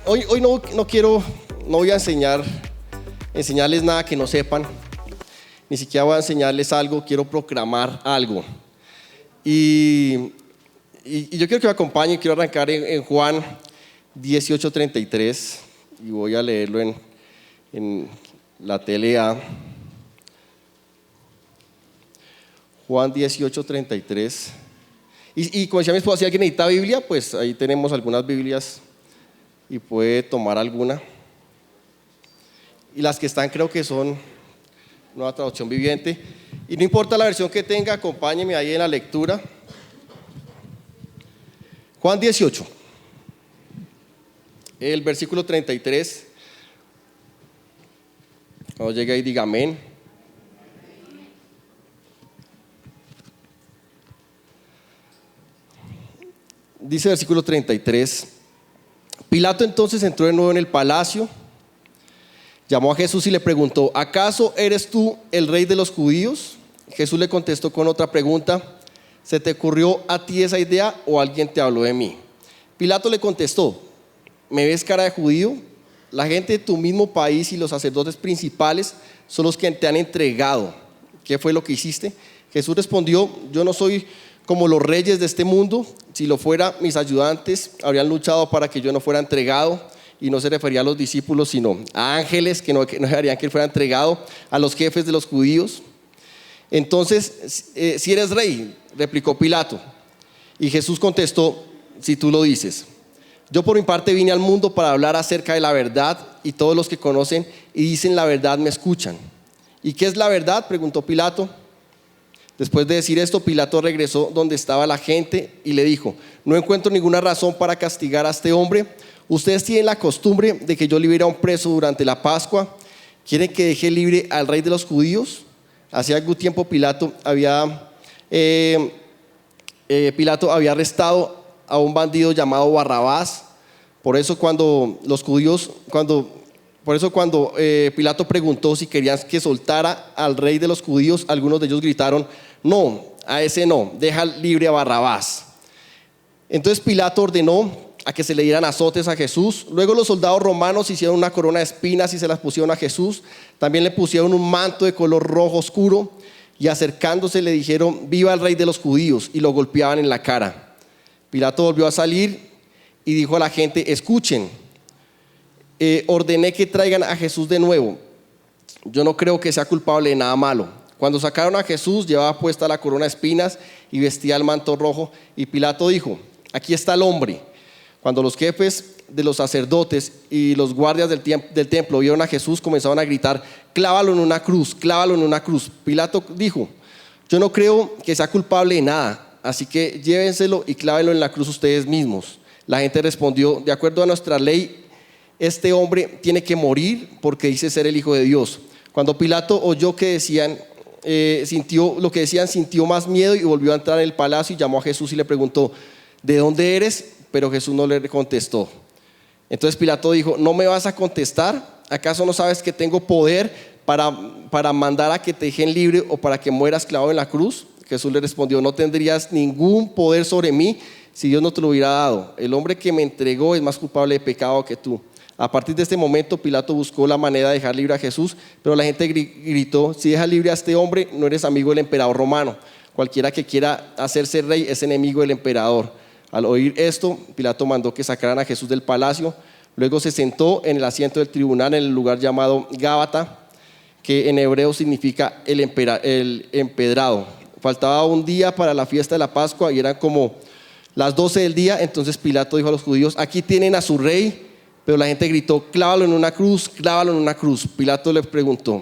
Hoy no voy a enseñarles nada que no sepan, ni siquiera voy a enseñarles algo, quiero proclamar algo. Y yo quiero que me acompañen, quiero arrancar en Juan 18:33 y voy a leerlo en la TLA. Juan 18:33. Y como decía mi esposa, si alguien necesita Biblia, pues ahí tenemos algunas Biblias y puede tomar alguna. Y las que están creo que son Nueva Traducción Viviente. Y no importa la versión que tenga, acompáñeme ahí en la lectura. Juan 18, el versículo 33. Cuando llegue ahí diga amén. Dice el versículo 33. Pilato entonces entró de nuevo en el palacio, llamó a Jesús y le preguntó: ¿acaso eres tú el rey de los judíos? Jesús le contestó con otra pregunta: ¿se te ocurrió a ti esa idea o alguien te habló de mí? Pilato le contestó: ¿me ves cara de judío? La gente de tu mismo país y los sacerdotes principales son los que te han entregado. ¿Qué fue lo que hiciste? Jesús respondió: yo no soy como los reyes de este mundo. Si lo fuera, mis ayudantes habrían luchado para que yo no fuera entregado. Y no se refería a los discípulos, sino a ángeles que no dejarían que él fuera entregado, a los jefes de los judíos. Entonces, si eres rey, replicó Pilato. Y Jesús contestó: si tú lo dices. Yo por mi parte vine al mundo para hablar acerca de la verdad, y todos los que conocen y dicen la verdad me escuchan. ¿Y qué es la verdad?, preguntó Pilato. Después de decir esto, Pilato regresó donde estaba la gente y le dijo: no encuentro ninguna razón para castigar a este hombre. Ustedes tienen la costumbre de que yo libere a un preso durante la Pascua. ¿Quieren que deje libre al rey de los judíos? Hace algún tiempo Pilato había arrestado a un bandido llamado Barrabás. Por eso cuando Pilato preguntó si querían que soltara al rey de los judíos, algunos de ellos gritaron: no, a ese no, deja libre a Barrabás. Entonces Pilato ordenó a que se le dieran azotes a Jesús. Luego los soldados romanos hicieron una corona de espinas y se las pusieron a Jesús. También le pusieron un manto de color rojo oscuro y acercándose le dijeron: viva el rey de los judíos, y lo golpeaban en la cara. Pilato volvió a salir y dijo a la gente: escuchen, ordené que traigan a Jesús de nuevo. Yo no creo que sea culpable de nada malo. Cuando sacaron a Jesús, llevaba puesta la corona de espinas y vestía el manto rojo. Y Pilato dijo: aquí está el hombre. Cuando los jefes de los sacerdotes y los guardias del templo vieron a Jesús, comenzaron a gritar: clávalo en una cruz, clávalo en una cruz. Pilato dijo: yo no creo que sea culpable de nada, así que llévenselo y clávenlo en la cruz ustedes mismos. La gente respondió: de acuerdo a nuestra ley, este hombre tiene que morir porque dice ser el Hijo de Dios. Cuando Pilato oyó que decían, sintió más miedo y volvió a entrar en el palacio y llamó a Jesús y le preguntó: ¿de dónde eres? Pero Jesús no le contestó. Entonces Pilato dijo: ¿no me vas a contestar? ¿Acaso no sabes que tengo poder para mandar a que te dejen libre o para que mueras clavado en la cruz? Jesús le respondió: no tendrías ningún poder sobre mí si Dios no te lo hubiera dado. El hombre que me entregó es más culpable de pecado que tú. A partir de este momento Pilato buscó la manera de dejar libre a Jesús, pero la gente gritó: si dejas libre a este hombre, no eres amigo del emperador romano. Cualquiera que quiera hacerse rey es enemigo del emperador. Al oír esto, Pilato mandó que sacaran a Jesús del palacio. Luego se sentó en el asiento del tribunal en el lugar llamado Gábata, que en hebreo significa el empedrado. Faltaba un día para la fiesta de la Pascua y eran como las 12 del día. Entonces Pilato dijo a los judíos: aquí tienen a su rey. Pero la gente gritó: clávalo en una cruz, clávalo en una cruz. Pilato les preguntó: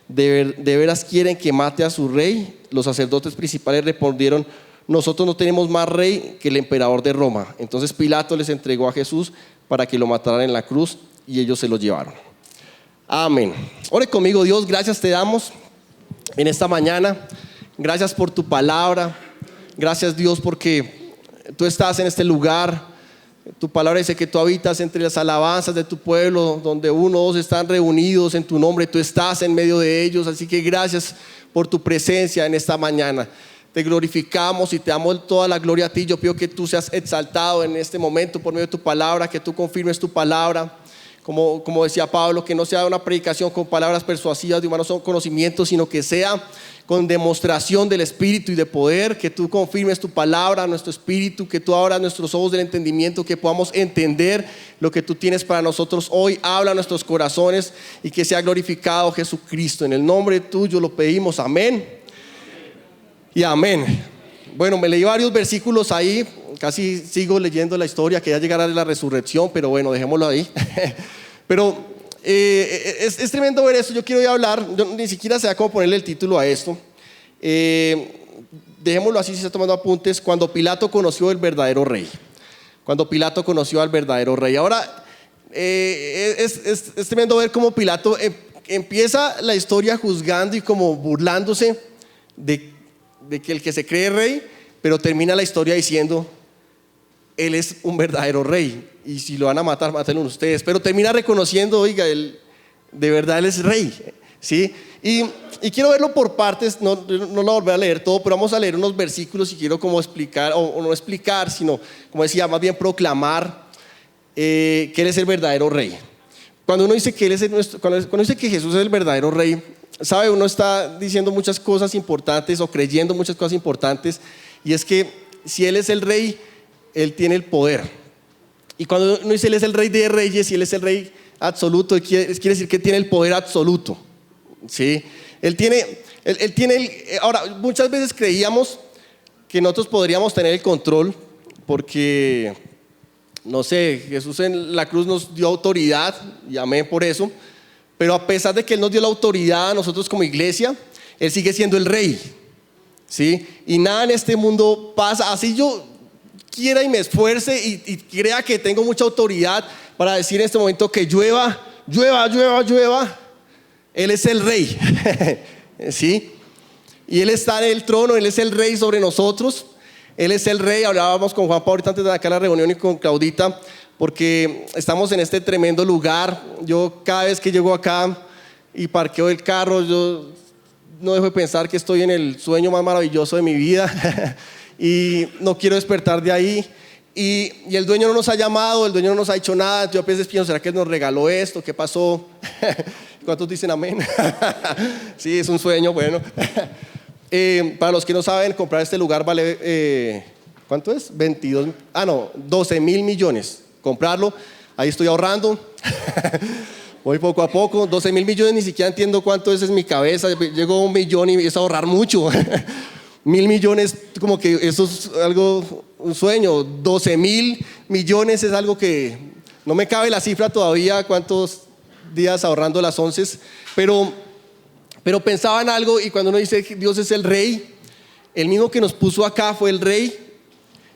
¿de veras quieren que mate a su rey? Los sacerdotes principales respondieron: nosotros no tenemos más rey que el emperador de Roma. Entonces Pilato les entregó a Jesús para que lo mataran en la cruz y ellos se lo llevaron. Amén. Ore conmigo. Dios, gracias te damos en esta mañana. Gracias por tu palabra. Gracias, Dios, porque tú estás en este lugar. Tu palabra dice que tú habitas entre las alabanzas de tu pueblo, donde uno o dos están reunidos en tu nombre. Tú estás en medio de ellos, así que gracias por tu presencia en esta mañana. te glorificamos y te damos toda la gloria a ti. Yo pido que tú seas exaltado en este momento por medio de tu palabra, que tú confirmes tu palabra. Como decía Pablo, que no sea una predicación con palabras persuasivas de humanos conocimientos, sino que sea con demostración del Espíritu y de poder, que tú confirmes tu palabra a nuestro espíritu, que tú abras nuestros ojos del entendimiento, que podamos entender lo que tú tienes para nosotros hoy. Habla a nuestros corazones y que sea glorificado Jesucristo. En el nombre tuyo lo pedimos, amén y amén. Bueno, me leí varios versículos ahí, casi sigo leyendo la historia, que ya llegará la resurrección, pero bueno, dejémoslo ahí. Pero es tremendo ver esto. Yo quiero hoy hablar, yo ni siquiera sé cómo ponerle el título a esto. Dejémoslo así si está tomando apuntes. Cuando Pilato conoció el verdadero rey. Cuando Pilato conoció al verdadero rey. Ahora, es tremendo ver cómo Pilato empieza la historia juzgando y como burlándose de que el que se cree rey, pero termina la historia diciendo: Él es un verdadero rey, y si lo van a matar, mátenlo ustedes. Pero termina reconociendo, oiga, de verdad Él es rey, ¿sí? Y quiero verlo por partes, no lo volveré a leer todo, pero vamos a leer unos versículos y quiero como explicar, o no explicar, sino, como decía, más bien proclamar que Él es el verdadero rey. Cuando uno dice que cuando dice que Jesús es el verdadero rey, sabe, uno está diciendo muchas cosas importantes o creyendo muchas cosas importantes, y es que si Él es el rey, Él tiene el poder. Y cuando uno dice Él es el rey de reyes y Él es el rey absoluto, quiere decir que tiene el poder absoluto, ¿sí? Ahora, muchas veces creíamos que nosotros podríamos tener el control porque, no sé, Jesús en la cruz nos dio autoridad, y amén por eso. Pero a pesar de que Él nos dio la autoridad a nosotros como iglesia, Él sigue siendo el rey, ¿sí? Y nada en este mundo pasa. Así yo quiera y me esfuerce y crea que tengo mucha autoridad para decir en este momento que llueva, llueva, llueva, llueva, Él es el rey, ¿sí? Y Él está en el trono, Él es el rey sobre nosotros. Él es el rey. Hablábamos con Juan Pablo antes de acá la reunión y con Claudita, porque estamos en este tremendo lugar. Yo cada vez que llego acá y parqueo el carro, yo no dejo de pensar que estoy en el sueño más maravilloso de mi vida y no quiero despertar de ahí. Y el dueño no nos ha llamado, el dueño no nos ha dicho nada. Yo a veces pienso, ¿será que nos regaló esto? ¿Qué pasó? ¿Cuántos dicen amén? Sí, es un sueño, bueno. Para los que no saben, comprar este lugar vale, ¿cuánto es? 12 mil millones. Comprarlo, ahí estoy ahorrando. Voy poco a poco. 12 mil millones, ni siquiera entiendo cuánto es en mi cabeza. Llego a 1 millón y es ahorrar mucho. 1.000 millones, como que eso es algo, un sueño. 12 mil millones es algo que no me cabe la cifra todavía, cuántos días ahorrando las onces. Pero pensaba en algo, y cuando uno dice que Dios es el rey, el mismo que nos puso acá fue el rey,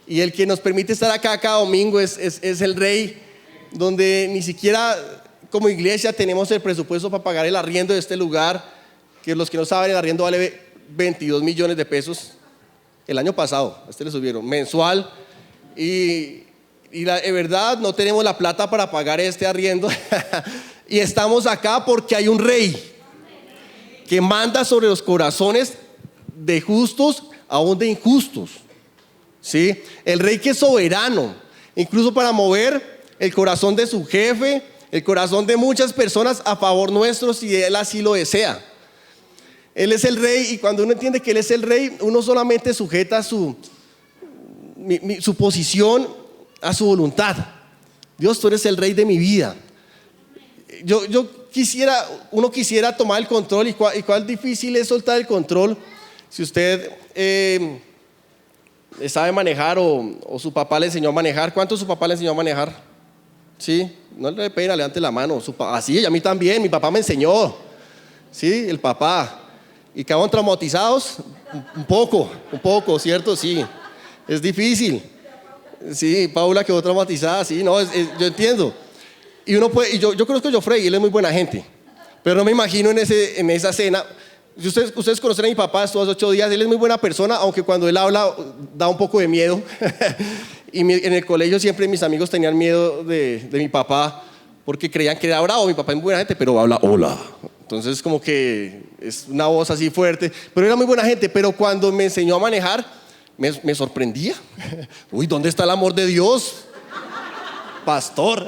y el que nos permite estar acá cada domingo es el rey, donde ni siquiera como iglesia tenemos el presupuesto para pagar el arriendo de este lugar, que los que no saben, el arriendo vale 22 millones de pesos el año pasado, le subieron mensual, y la verdad no tenemos la plata para pagar este arriendo y estamos acá porque hay un rey que manda sobre los corazones de justos aún de injustos, ¿sí? El rey que es soberano, incluso para mover el corazón de su jefe, el corazón de muchas personas a favor nuestro, si Él así lo desea. Él es el rey, y cuando uno entiende que Él es el rey, uno solamente sujeta su posición a su voluntad. Dios, tú eres el rey de mi vida. Uno quisiera tomar el control, y cuál difícil es soltar el control. Si usted sabe manejar o su papá le enseñó a manejar. ¿Cuánto su papá le enseñó a manejar? ¿Sí? No le pena, levante la mano. Sí, a mí también, mi papá me enseñó. Sí, el papá. ¿Y quedaron traumatizados? Un poco, ¿cierto? Sí, es difícil. Sí, Paula quedó traumatizada, sí, no, yo entiendo. Y uno puede, y yo conozco a Joffrey, y él es muy buena gente, pero no me imagino en esa cena. Si ustedes conocen a mi papá estos 8 días, él es muy buena persona, aunque cuando él habla da un poco de miedo. Y en el colegio siempre mis amigos tenían miedo de mi papá, porque creían que era bravo. Mi papá es muy buena gente, pero habla hola, Entonces como que es una voz así fuerte, pero era muy buena gente. Pero cuando me enseñó a manejar, me sorprendía. Uy, ¿dónde está el amor de Dios, pastor?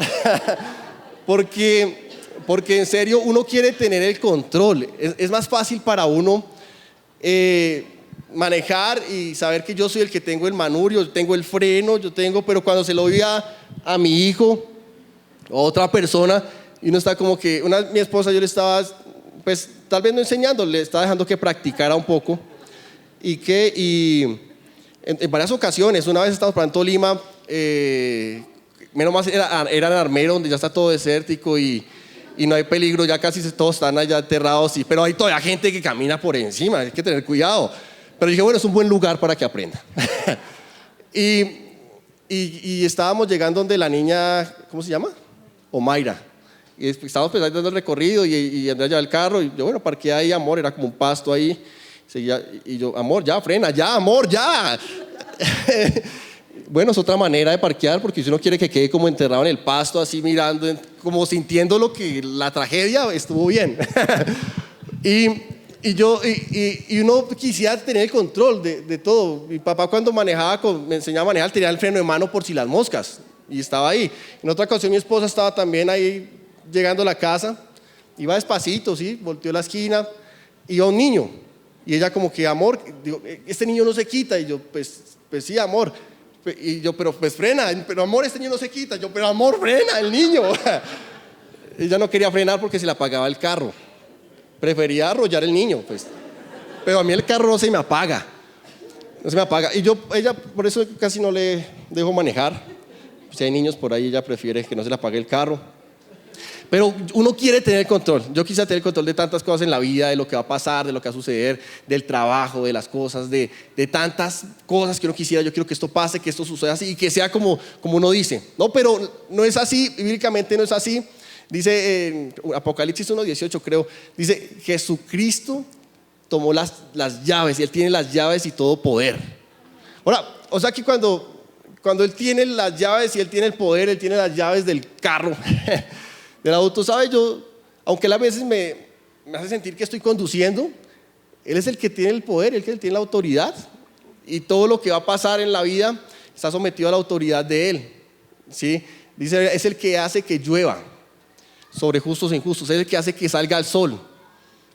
Porque en serio uno quiere tener el control. Es más fácil para uno manejar y saber que yo soy el que tengo el manubrio, tengo el freno, pero cuando se lo doy a mi hijo o a otra persona, y uno está como que, mi esposa, yo le estaba, pues tal vez no enseñando, le estaba dejando que practicara un poco, y en varias ocasiones, una vez estábamos para Tolima, menos mal era en Armero, donde ya está todo desértico y no hay peligro, ya casi todos están allá enterrados, pero hay todavía gente que camina por encima, hay que tener cuidado. Pero dije, bueno, es un buen lugar para que aprenda. y estábamos llegando donde la niña, ¿cómo se llama? Omaira. Y estábamos dando el recorrido y Andrea lleva el carro y yo, bueno, parqué ahí, amor, era como un pasto ahí. Y yo, amor, ya, frena, ya, amor, ya. Bueno, es otra manera de parquear, porque si uno quiere que quede como enterrado en el pasto, así mirando, como sintiendo la tragedia, estuvo bien. y uno quisiera tener el control de todo. Mi papá cuando me enseñaba a manejar, tenía el freno de mano por si las moscas, y estaba ahí. En otra ocasión mi esposa estaba también ahí llegando a la casa, iba despacito, ¿sí? Volteó la esquina, iba un niño, y ella como que, amor, digo, este niño no se quita, y yo, pues sí, amor. Y yo, pero pues frena, pero amor, este niño no se quita. Yo, pero amor, frena el niño. Ella no quería frenar porque se le apagaba el carro. Prefería arrollar el niño, pues. Pero a mí el carro no se me apaga. No se me apaga. Y ella, por eso casi no le dejo manejar. Si hay niños por ahí, ella prefiere que no se le apague el carro. Pero uno quiere tener control. Yo quisiera tener control de tantas cosas en la vida, de lo que va a pasar, de lo que va a suceder, del trabajo, de las cosas, de tantas cosas que uno quisiera. Yo quiero que esto pase, que esto suceda así y que sea como uno dice. No, pero no es así, bíblicamente no es así. Dice en Apocalipsis 1:18, creo, dice, Jesucristo tomó las llaves y Él tiene las llaves y todo poder. Ahora, o sea que cuando Él tiene las llaves y Él tiene el poder, Él tiene las llaves del carro, del auto, ¿sabe? Yo, aunque Él a veces me hace sentir que estoy conduciendo, Él es el que tiene el poder, el que tiene la autoridad, y todo lo que va a pasar en la vida está sometido a la autoridad de Él, ¿sí? Dice, es el que hace que llueva sobre justos e injustos, es el que hace que salga el sol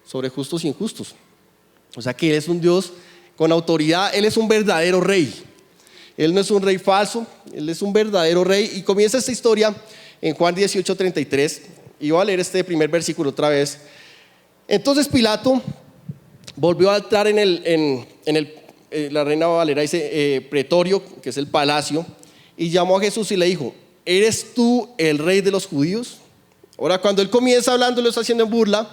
sobre justos e injustos. O sea que Él es un Dios con autoridad, Él es un verdadero rey. Él no es un rey falso, Él es un verdadero rey. Y comienza esta historia en Juan 18:33, y voy a leer este primer versículo otra vez. Entonces Pilato volvió a entrar la Reina Valera dice pretorio, que es el palacio, y llamó a Jesús y le dijo, ¿eres tú el rey de los judíos? Ahora cuando él comienza hablando, lo está haciendo en burla,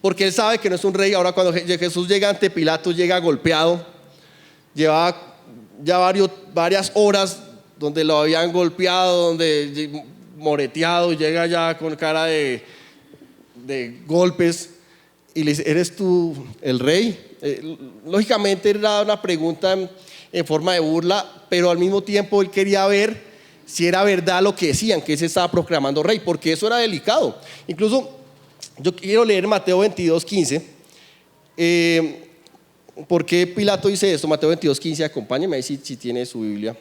porque él sabe que no es un rey. Ahora cuando Jesús llega ante Pilato, llega golpeado, llevaba ya varias horas donde lo habían golpeado, donde moreteado, llega ya con cara de golpes, y le dice, ¿eres tú el rey? Lógicamente era una pregunta en forma de burla, pero al mismo tiempo él quería ver si era verdad lo que decían, que él se estaba proclamando rey, porque eso era delicado. Incluso yo quiero leer Mateo 22:15. ¿Por qué Pilato dice esto? Mateo 22:15, acompáñeme ahí si tiene su Biblia.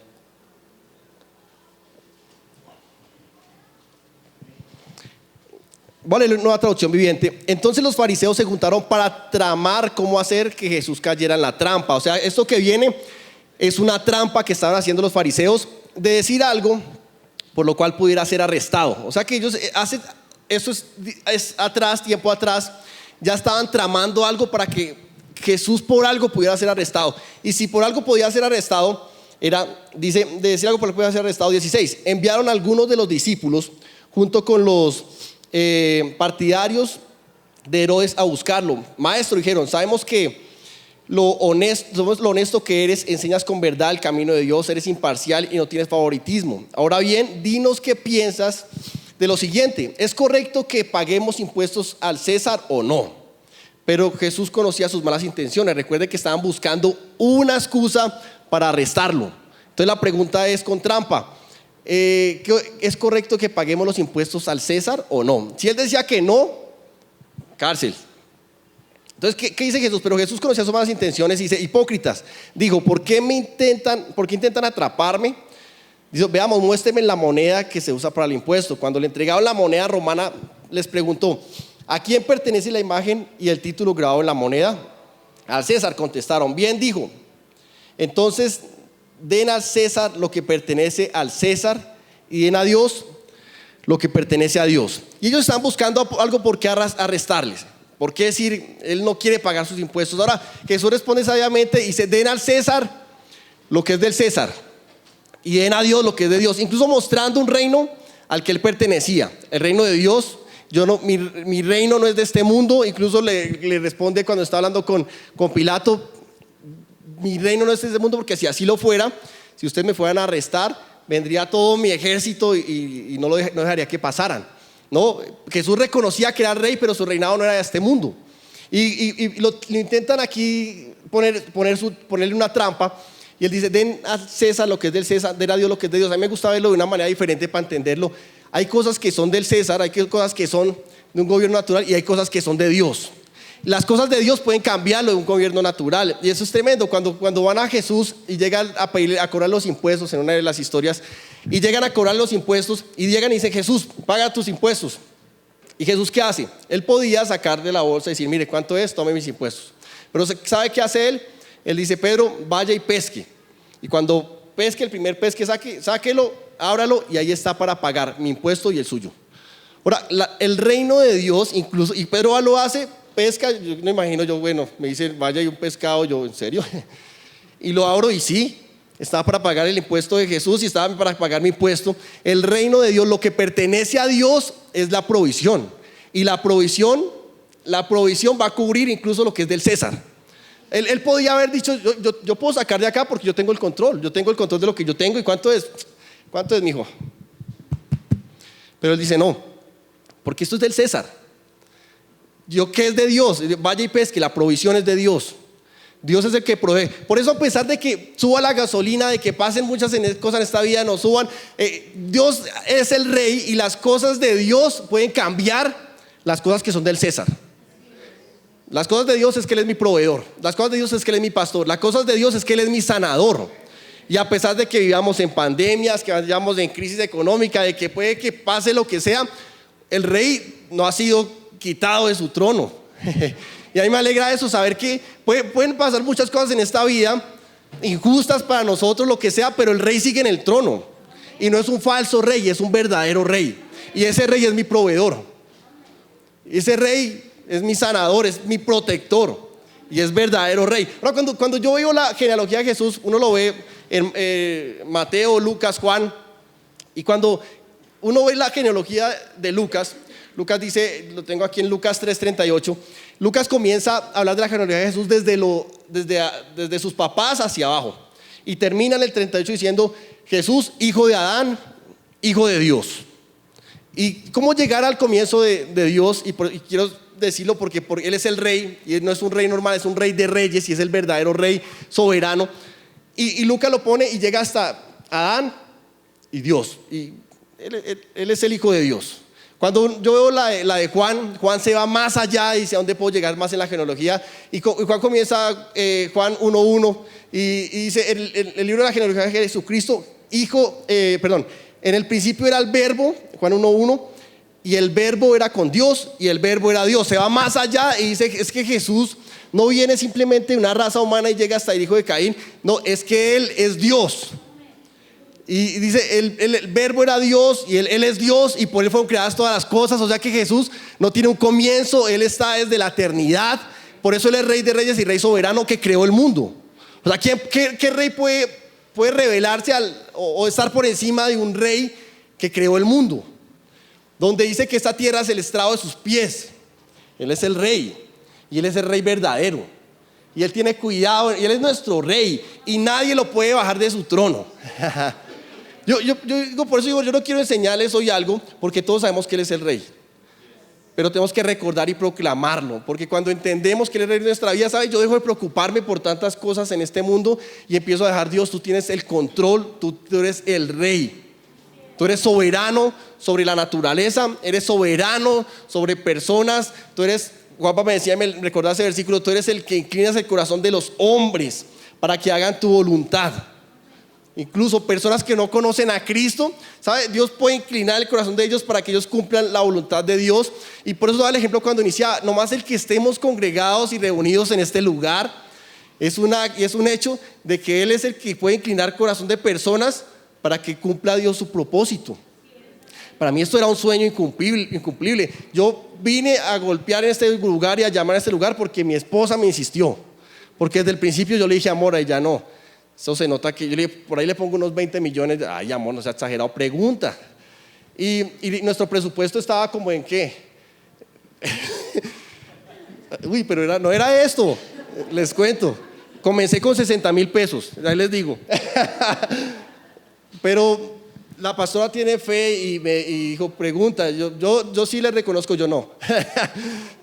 Voy a leer nueva traducción viviente. Entonces los fariseos se juntaron para tramar cómo hacer que Jesús cayera en la trampa. O sea, esto que viene es una trampa que estaban haciendo los fariseos de decir algo por lo cual pudiera ser arrestado. O sea que ellos hacen, eso es atrás, tiempo atrás, ya estaban tramando algo para que Jesús por algo pudiera ser arrestado. Y si por algo podía ser arrestado, dice, de decir algo por lo que podía ser arrestado. 16, enviaron a algunos de los discípulos junto con los partidarios de Herodes a buscarlo. Maestro, dijeron, sabemos que lo honesto que eres, enseñas con verdad el camino de Dios, eres imparcial y no tienes favoritismo. Ahora bien, dinos qué piensas de lo siguiente, ¿es correcto que paguemos impuestos al César o no? Pero Jesús conocía sus malas intenciones. Recuerde que estaban buscando una excusa para arrestarlo. Entonces la pregunta es con trampa, ¿es correcto que paguemos los impuestos al César o no? Si él decía que no, cárcel. Entonces, ¿qué dice Jesús? Pero Jesús conocía sus malas intenciones y dice: hipócritas, dijo, ¿por qué intentan atraparme? Dice: veamos, muéstrenme la moneda que se usa para el impuesto. Cuando le entregaron la moneda romana, les preguntó: ¿a quién pertenece la imagen y el título grabado en la moneda? Al César, contestaron. Bien, dijo. Entonces, den al César lo que pertenece al César y den a Dios lo que pertenece a Dios. Y ellos están buscando algo por qué arrestarles. ¿Por qué decir él no quiere pagar sus impuestos? Ahora Jesús responde sabiamente y dice: den al César lo que es del César y den a Dios lo que es de Dios. Incluso mostrando un reino al que él pertenecía, el reino de Dios. Mi reino no es de este mundo. Incluso le responde cuando está hablando con Pilato: mi reino no es de este mundo, porque si así lo fuera, si ustedes me fueran a arrestar, vendría todo mi ejército y no dejaría que pasaran. No, Jesús reconocía que era rey, pero su reinado no era de este mundo. Y lo intentan aquí ponerle una trampa. Y él dice: den a César lo que es del César, den a Dios lo que es de Dios. A mí me gusta verlo de una manera diferente para entenderlo. Hay cosas que son del César, hay cosas que son de un gobierno natural y hay cosas que son de Dios. Las cosas de Dios pueden cambiarlo de un gobierno natural, y eso es tremendo. Cuando van a Jesús y llegan a cobrar los impuestos, en una de las historias, y llegan a cobrar los impuestos y llegan y dicen: Jesús, paga tus impuestos. ¿Y Jesús qué hace? Él podía sacar de la bolsa y decir: mire, ¿cuánto es? Tome mis impuestos. Pero ¿sabe qué hace él? Él dice: Pedro, vaya y pesque. Y cuando pesque, el primer pez que sáquelo, ábralo, y ahí está para pagar mi impuesto y el suyo. Ahora, el reino de Dios, incluso, y Pedro lo hace, pesca. Yo me imagino, bueno, me dice: vaya y un pescado. Yo: ¿en serio? Y lo abro y sí, estaba para pagar el impuesto de Jesús y estaba para pagar mi impuesto. El reino de Dios, lo que pertenece a Dios es la provisión. Y la provisión va a cubrir incluso lo que es del César. Él podía haber dicho: yo puedo sacar de acá porque yo tengo el control. Yo tengo el control de lo que yo tengo. ¿Y cuánto es? ¿Cuánto es, mijo? Pero él dice: no, porque esto es del César. Yo, ¿qué es de Dios? Vaya y pesque, la provisión es de Dios. Dios es el que provee. Por eso, a pesar de que suba la gasolina, de que pasen muchas cosas en esta vida, no suban, Dios es el rey, y las cosas de Dios pueden cambiar las cosas que son del César. Las cosas de Dios es que Él es mi proveedor. Las cosas de Dios es que Él es mi pastor. Las cosas de Dios es que Él es mi sanador. Y a pesar de que vivamos en pandemias, que vivamos en crisis económica, de que puede que pase lo que sea, el rey no ha sido quitado de su trono. Y a mí me alegra eso, saber que pueden pasar muchas cosas en esta vida, injustas para nosotros, lo que sea, pero el rey sigue en el trono. Y no es un falso rey, es un verdadero rey. Y ese rey es mi proveedor. Ese rey es mi sanador, es mi protector, y es verdadero rey. Ahora, cuando yo veo la genealogía de Jesús, uno lo ve en Mateo, Lucas, Juan. Y cuando uno ve la genealogía de Lucas dice, lo tengo aquí en Lucas 3:38. Lucas comienza a hablar de la genealogía de Jesús desde sus papás hacia abajo, y termina en el 38 diciendo: Jesús, hijo de Adán, hijo de Dios. Y cómo llegar al comienzo de Dios, y quiero decirlo porque Él es el rey, y Él no es un rey normal, es un rey de reyes, y es el verdadero rey soberano. Y Lucas lo pone y llega hasta Adán y Dios, y él es el hijo de Dios. Cuando yo veo la de Juan se va más allá y dice: ¿a dónde puedo llegar más en la genealogía? Y Juan comienza, Juan 1:1, y dice el libro de la genealogía de Jesucristo, en el principio era el verbo, Juan 1:1, y el verbo era con Dios y el verbo era Dios. Se va más allá y dice: es que Jesús no viene simplemente de una raza humana y llega hasta el hijo de Caín. No, es que Él es Dios. Y dice: el verbo era Dios y él es Dios, y por Él fueron creadas todas las cosas. O sea que Jesús no tiene un comienzo, Él está desde la eternidad. Por eso Él es rey de reyes y rey soberano que creó el mundo. O sea, ¿qué rey puede revelarse o estar por encima de un rey que creó el mundo? Donde dice que esta tierra es el estrado de sus pies. Él es el rey, y Él es el rey verdadero, y Él tiene cuidado, y Él es nuestro rey, y nadie lo puede bajar de su trono. Yo digo, por eso digo, yo no quiero enseñarles hoy algo, porque todos sabemos que Él es el rey, pero tenemos que recordar y proclamarlo, porque cuando entendemos que Él es el rey de nuestra vida, ¿sabes? Yo dejo de preocuparme por tantas cosas en este mundo y empiezo a dejar: Dios, tú tienes el control, tú eres el rey. Tú eres soberano sobre la naturaleza, eres soberano sobre personas, tú eres Juanpa me decía, me recordaba ese versículo, tú eres el que inclinas el corazón de los hombres para que hagan tu voluntad. Incluso personas que no conocen a Cristo, ¿sabe? Dios puede inclinar el corazón de ellos para que ellos cumplan la voluntad de Dios. Y por eso daba el ejemplo cuando iniciaba, nomás el que estemos congregados y reunidos en este lugar, es un hecho de que Él es el que puede inclinar el corazón de personas para que cumpla Dios su propósito. Para mí esto era un sueño incumplible. Yo vine a golpear en este lugar y a llamar a este lugar porque mi esposa me insistió. Porque desde el principio yo le dije, amor, a ella no. Eso se nota que yo por ahí le pongo unos 20 millones. Ay, amor, no se ha exagerado. Pregunta. Y nuestro presupuesto estaba como en qué. Uy, pero no era esto. Les cuento. Comencé con 60,000 pesos. Ahí les digo. Pero la pastora tiene fe y dijo, pregunta. Yo sí le reconozco, yo no.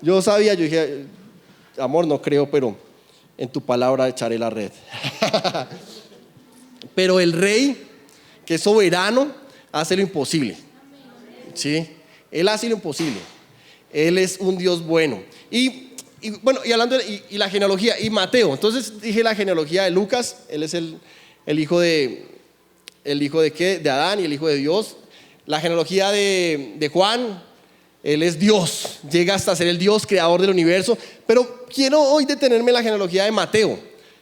Yo sabía, yo dije, amor, no creo, pero en tu palabra echaré la red. Pero el Rey, que es soberano, hace lo imposible. ¿Sí? Él hace lo imposible. Él es un Dios bueno. Y bueno, y hablando y la genealogía, y Mateo. Entonces dije la genealogía de Lucas. Él es el hijo de ¿qué? De Adán y el hijo de Dios. La genealogía de Juan. Él es Dios, llega hasta ser el Dios creador del universo. Pero quiero hoy detenerme en la genealogía de Mateo.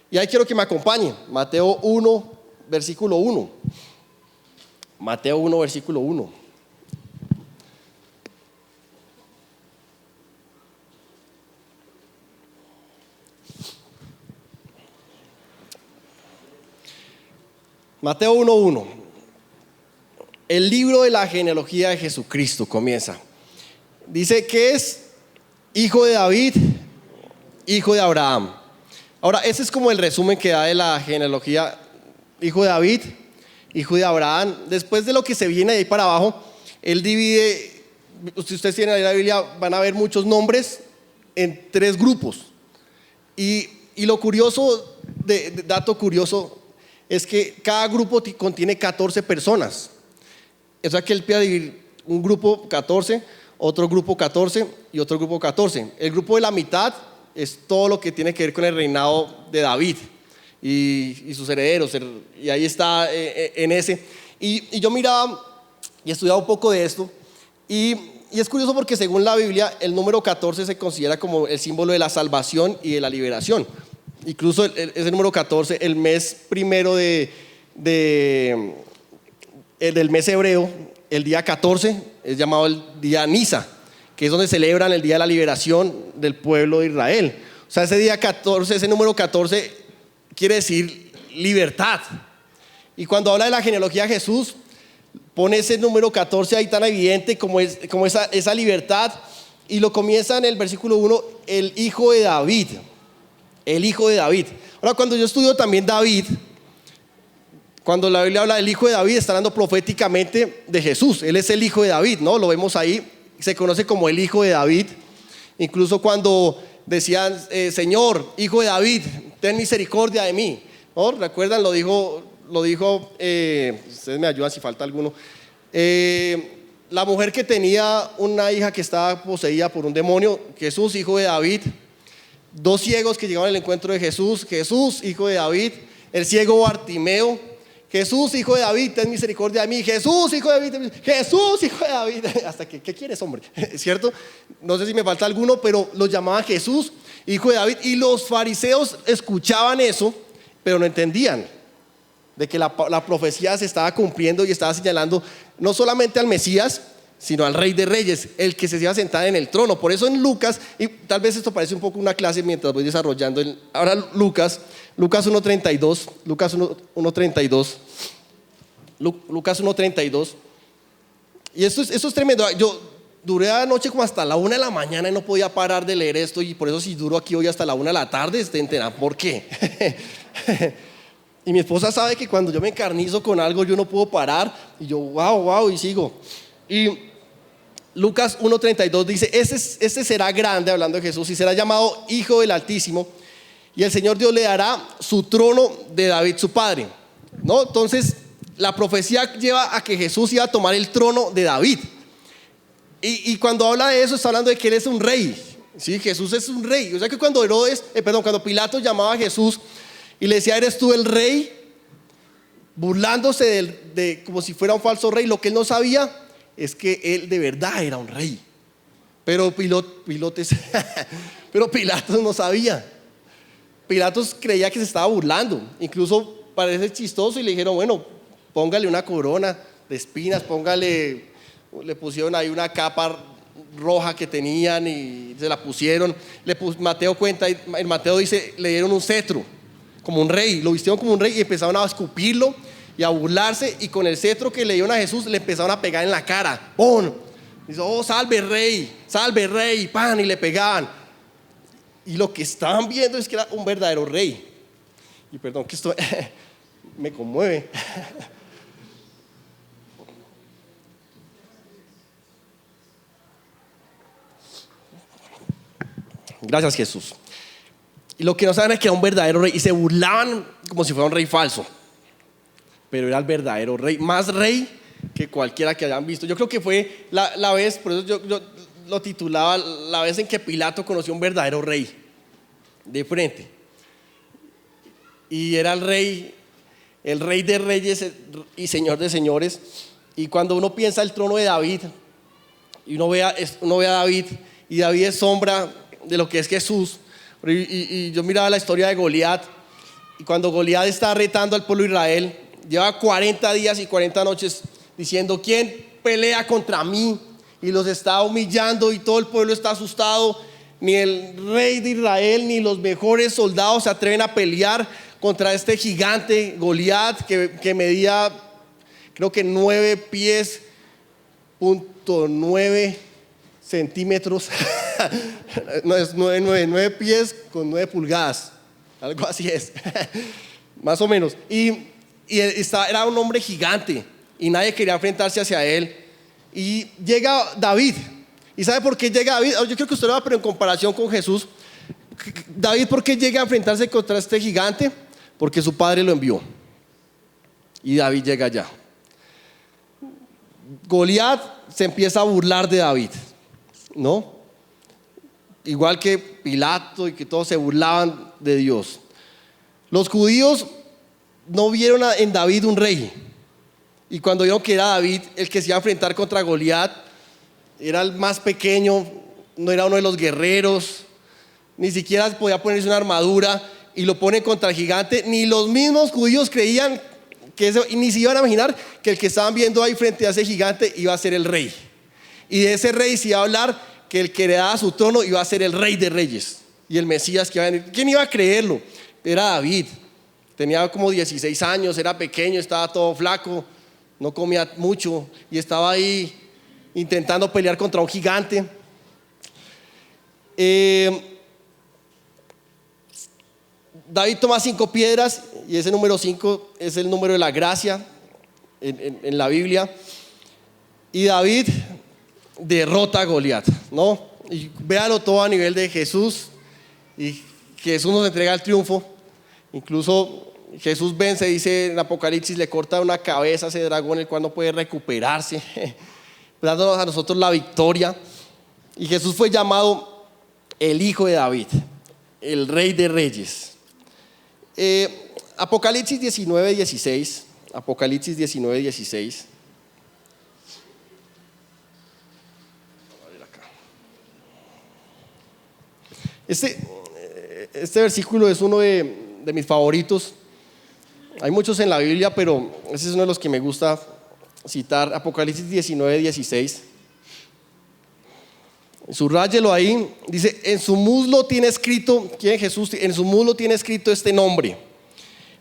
Y ahí quiero que me acompañen. Mateo 1, versículo 1. Mateo 1, versículo 1. Mateo 1, 1. El libro de la genealogía de Jesucristo comienza. Dice que es hijo de David, hijo de Abraham. Ahora, ese es como el resumen que da de la genealogía. Hijo de David, hijo de Abraham. Después de lo que se viene de ahí para abajo, él divide, si ustedes tienen ahí la Biblia, van a ver muchos nombres en 3 grupos. Y lo curioso, dato curioso, es que cada grupo contiene 14 personas. O sea que él pide dividir un grupo 14, otro grupo 14 y otro grupo 14. El grupo de la mitad es todo lo que tiene que ver con el reinado de David y sus herederos, y ahí está en ese. Y yo miraba y estudiaba un poco de esto, y es curioso porque según la Biblia el número 14 se considera como el símbolo de la salvación y de la liberación. Incluso ese número 14, el mes primero del mes hebreo, el día 14 es llamado el día Nisa, que es donde celebran el día de la liberación del pueblo de Israel. O sea, ese día 14, ese número 14 quiere decir libertad. Y cuando habla de la genealogía de Jesús, pone ese número 14 ahí tan evidente como esa libertad, y lo comienza en el versículo 1, el hijo de David. El hijo de David. Ahora, cuando yo estudio también David, cuando la Biblia habla del hijo de David, está hablando proféticamente de Jesús. Él es el hijo de David, ¿no? Lo vemos ahí, se conoce como el hijo de David. Incluso cuando decían, Señor, hijo de David, ten misericordia de mí, ¿no? ¿Recuerdan? Lo dijo, ustedes me ayudan si falta alguno. La mujer que tenía una hija que estaba poseída por un demonio, Jesús, hijo de David. 2 ciegos que llegaban al encuentro de Jesús, Jesús, hijo de David. El ciego Bartimeo, Jesús, hijo de David, ten misericordia de mí. Jesús, hijo de David, Jesús, hijo de David. Hasta que, ¿qué quieres, hombre? ¿Cierto? No sé si me falta alguno, pero los llamaban Jesús, hijo de David. Y los fariseos escuchaban eso, pero no entendían de que la profecía se estaba cumpliendo y estaba señalando no solamente al Mesías, sino al Rey de Reyes, el que se iba a sentar en el trono. Por eso en Lucas, y tal vez esto parece un poco una clase mientras voy desarrollando, ahora Lucas 1.32, Lucas 1.32, Lucas 1.32, y esto es tremendo. Yo duré anoche como hasta la 1 de la mañana y no podía parar de leer esto, y por eso si duro aquí hoy hasta la 1 de la tarde, se enteran por qué. Y mi esposa sabe que cuando yo me encarnizo con algo yo no puedo parar, y yo wow, y sigo. Y Lucas 1.32 dice, este será grande, hablando de Jesús, y será llamado Hijo del Altísimo, y el Señor Dios le dará su trono de David su padre, ¿no? Entonces la profecía lleva a que Jesús iba a tomar el trono de David, y cuando habla de eso está hablando de que Él es un rey. Sí, Jesús es un rey. O sea que cuando Pilato llamaba a Jesús y le decía, ¿eres tú el rey? Burlándose como si fuera un falso rey, lo que él no sabía es que él de verdad era un rey. Pero pero Pilatos no sabía. Pilatos creía que se estaba burlando. Incluso parece chistoso y le dijeron, bueno, póngale una corona de espinas, le pusieron ahí una capa roja que tenían y se la pusieron. Mateo cuenta, en Mateo dice, le dieron un cetro como un rey, lo vistieron como un rey y empezaron a escupirlo y a burlarse, y con el cetro que le dieron a Jesús le empezaron a pegar en la cara. ¡Pum! Dice, oh, salve rey, pan, y le pegaban. Y lo que estaban viendo es que era un verdadero rey. Y perdón que esto me conmueve. Gracias, Jesús. Y lo que no saben es que era un verdadero rey, y se burlaban como si fuera un rey falso, pero era el verdadero rey, más rey que cualquiera que hayan visto. Yo creo que fue la vez, por eso yo lo titulaba, la vez en que Pilato conoció un verdadero rey de frente. Y era el rey de reyes y señor de señores. Y cuando uno piensa el trono de David, y uno ve a David, y David es sombra de lo que es Jesús. Y yo miraba la historia de Goliat, y cuando Goliat está retando al pueblo de Israel, lleva 40 días y 40 noches diciendo, ¿quién pelea contra mí? Y los está humillando, y todo el pueblo está asustado. Ni el rey de Israel ni los mejores soldados se atreven a pelear contra este gigante Goliat, que medía, creo que 9 pies, .9 centímetros. No, es 9 pies con 9 pulgadas, algo así es. Más o menos. Y era un hombre gigante y nadie quería enfrentarse hacia él. Y llega David. ¿Y sabe por qué llega David? Yo creo que usted lo va, pero en comparación con Jesús, David, ¿por qué llega a enfrentarse contra este gigante? Porque su padre lo envió. Y David llega allá. Goliat se empieza a burlar de David, ¿no? Igual que Pilato y que todos se burlaban de Dios. Los judíos no vieron en David un rey. Y cuando vieron que era David el que se iba a enfrentar contra Goliat, era el más pequeño, no era uno de los guerreros, ni siquiera podía ponerse una armadura, y lo ponen contra el gigante. Ni los mismos judíos creían ni se iban a imaginar que el que estaban viendo ahí frente a ese gigante iba a ser el rey. Y de ese rey se iba a hablar que el que heredaba su trono iba a ser el rey de reyes y el Mesías que iba a venir. ¿Quién iba a creerlo? Era David. Tenía como 16 años, era pequeño, estaba todo flaco, no comía mucho y estaba ahí intentando pelear contra un gigante. David toma 5 piedras, y ese número 5 es el número de la gracia en la Biblia. Y David derrota a Goliat, ¿no? Y véalo todo a nivel de Jesús, y Jesús nos entrega el triunfo. Incluso Jesús vence, dice en Apocalipsis, le corta una cabeza a ese dragón, el cual no puede recuperarse, dándonos a nosotros la victoria. Y Jesús fue llamado el Hijo de David, el Rey de Reyes. Apocalipsis 19:16. Apocalipsis 19:16. Este versículo es uno de mis favoritos. Hay muchos en la Biblia, pero ese es uno de los que me gusta citar. Apocalipsis 19:16. Subráyelo ahí. Dice, en su muslo tiene escrito, ¿quién es Jesús? En su muslo tiene escrito este nombre: